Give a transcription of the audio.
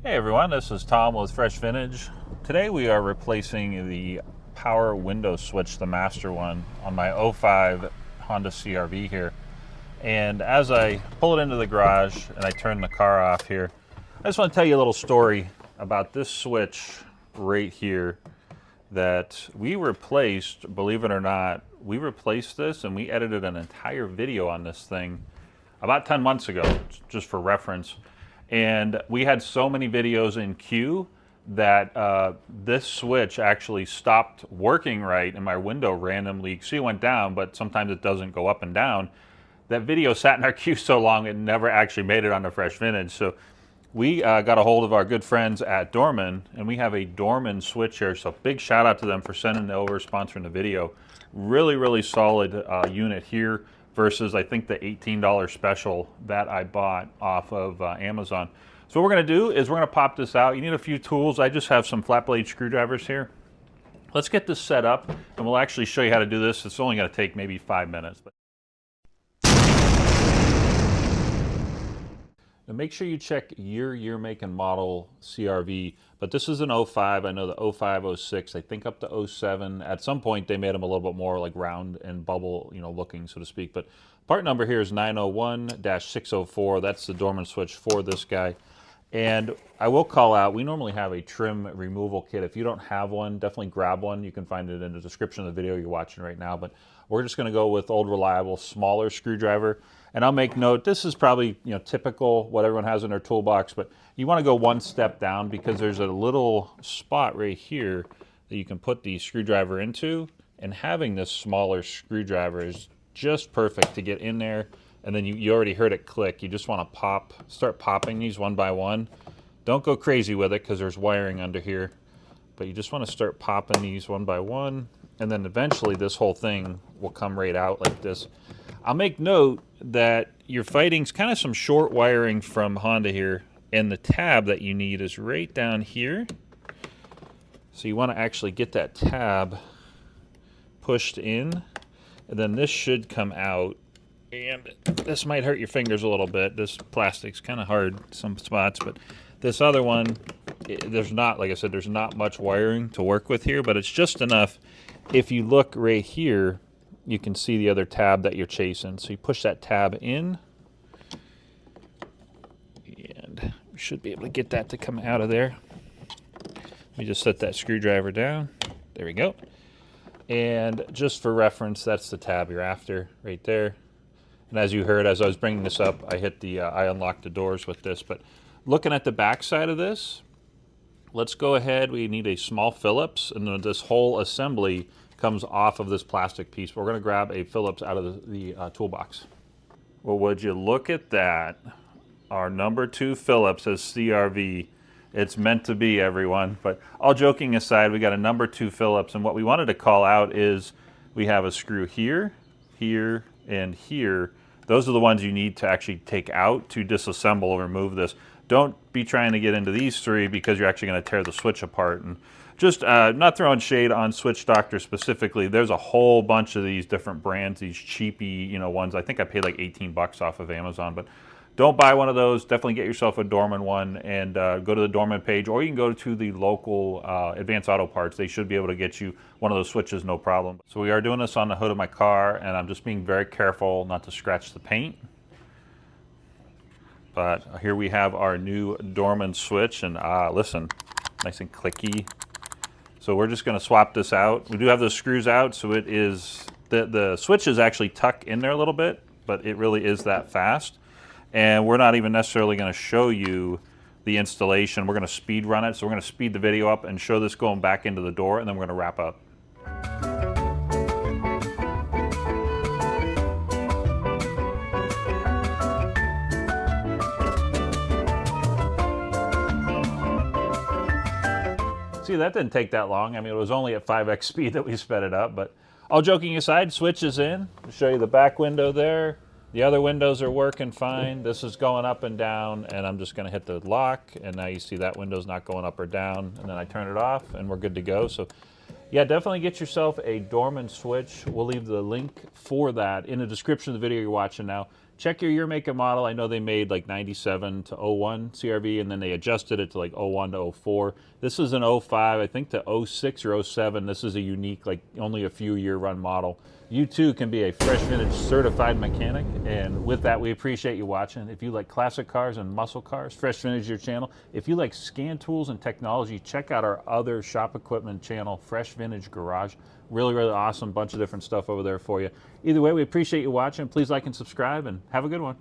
Hey everyone, this is Tom with Fresh Vintage. Today we are replacing the power window switch, the master one, on my '05 Honda CRV here. And as I pull it into the garage and I turn the car off here, I just want to tell you a little story about this switch right here that we replaced. Believe it or not, we replaced this and we edited an entire video on this thing about 10 months ago, just for reference. And we had so many videos in queue that this switch actually stopped working right and my window randomly, see, it went down, but sometimes it doesn't go up and down. That video sat in our queue so long it never actually made it onto Fresh Vintage. So we got a hold of our good friends at Dorman, and we have a Dorman switch here. So big shout out to them for sending it over, sponsoring the video. Really solid unit here versus I think the $18 special that I bought off of Amazon. So what we're going to do is we're going to pop this out. You need a few tools. I just have some flat blade screwdrivers here. Let's get this set up and we'll actually show you how to do this. It's only going to take maybe 5 minutes. Now make sure you check your year, make, and model CRV. But this is an '05. I know the '05, '06, I think up to '07. At some point they made them a little bit more like round and bubble, looking, so to speak. But part number here is 901-604. That's the Dorman switch for this guy. And I will call out, we normally have a trim removal kit. If you don't have one, definitely grab one. You can find it in the description of the video you're watching right now. But we're just going to go with old reliable, smaller screwdriver. And I'll make note, this is probably typical, what everyone has in their toolbox, but you want to go one step down because there's a little spot right here that you can put the screwdriver into. And having this smaller screwdriver is just perfect to get in there. And then you already heard it click. You just want to start popping these one by one. Don't go crazy with it because there's wiring under here. But you just want to start popping these one by one. And then eventually this whole thing will come right out like this. I'll make note that you're fighting kind of some short wiring from Honda here. And the tab that you need is right down here. So you want to actually get that tab pushed in. And then this should come out. And this might hurt your fingers a little bit. This plastic's kind of hard some spots, but this other one, there's not, like I said, there's not much wiring to work with here, but it's just enough. If you look right here, you can see the other tab that you're chasing. So you push that tab in, and we should be able to get that to come out of there. Let me just set that screwdriver down. There we go. And just for reference, that's the tab you're after right there. And as you heard, as I was bringing this up, I unlocked the doors with this. But looking at the back side of this, let's go ahead. We need a small Phillips, and then this whole assembly comes off of this plastic piece. We're going to grab a Phillips out of the toolbox. Well, would you look at that? Our number 2 Phillips is CRV. It's meant to be, everyone. But all joking aside, we got a number 2 Phillips, and what we wanted to call out is we have a screw here, here, and here. Those are the ones you need to actually take out to disassemble or remove this. Don't be trying to get into these 3 because you're actually going to tear the switch apart. And just not throwing shade on Switch Doctor specifically, there's a whole bunch of these different brands, these cheapy ones. I think I paid like 18 bucks off of Amazon, but don't buy one of those. Definitely get yourself a Dorman one and go to the Dorman page, or you can go to the local Advanced Auto Parts. They should be able to get you one of those switches, no problem. So we are doing this on the hood of my car, and I'm just being very careful not to scratch the paint. But here we have our new Dorman switch, and listen, nice and clicky. So we're just going to swap this out. We do have those screws out, so it is the switch is actually tucked in there a little bit, but it really is that fast. And we're not even necessarily going to show you the installation. We're going to speed run it. So we're going to speed the video up and show this going back into the door, and then we're going to wrap up. See, that didn't take that long. I mean, it was only at 5x speed that we sped it up. But all joking aside, switch is in. I'll show you the back window there. The other windows are working fine. This is going up and down, and I'm just going to hit the lock, and now you see that window's not going up or down, and then I turn it off, and we're good to go. So yeah, definitely get yourself a Dorman switch. We'll leave the link for that in the description of the video you're watching now. check your year, make, and model. I know they made like 97 to '01 CRV, and then they adjusted it to like '01 to '04. This is an '05, I think, to '06 or '07. This is a unique, like only a few year run model. You too can be a Fresh Vintage certified mechanic, and with that, we appreciate you watching. If you like classic cars and muscle cars, Fresh Vintage is your channel. If you like scan tools and technology, check out our other shop equipment channel, Fresh Vintage Garage. Really, really awesome. Bunch of different stuff over there for you. Either way, we appreciate you watching. Please like and subscribe, and have a good one.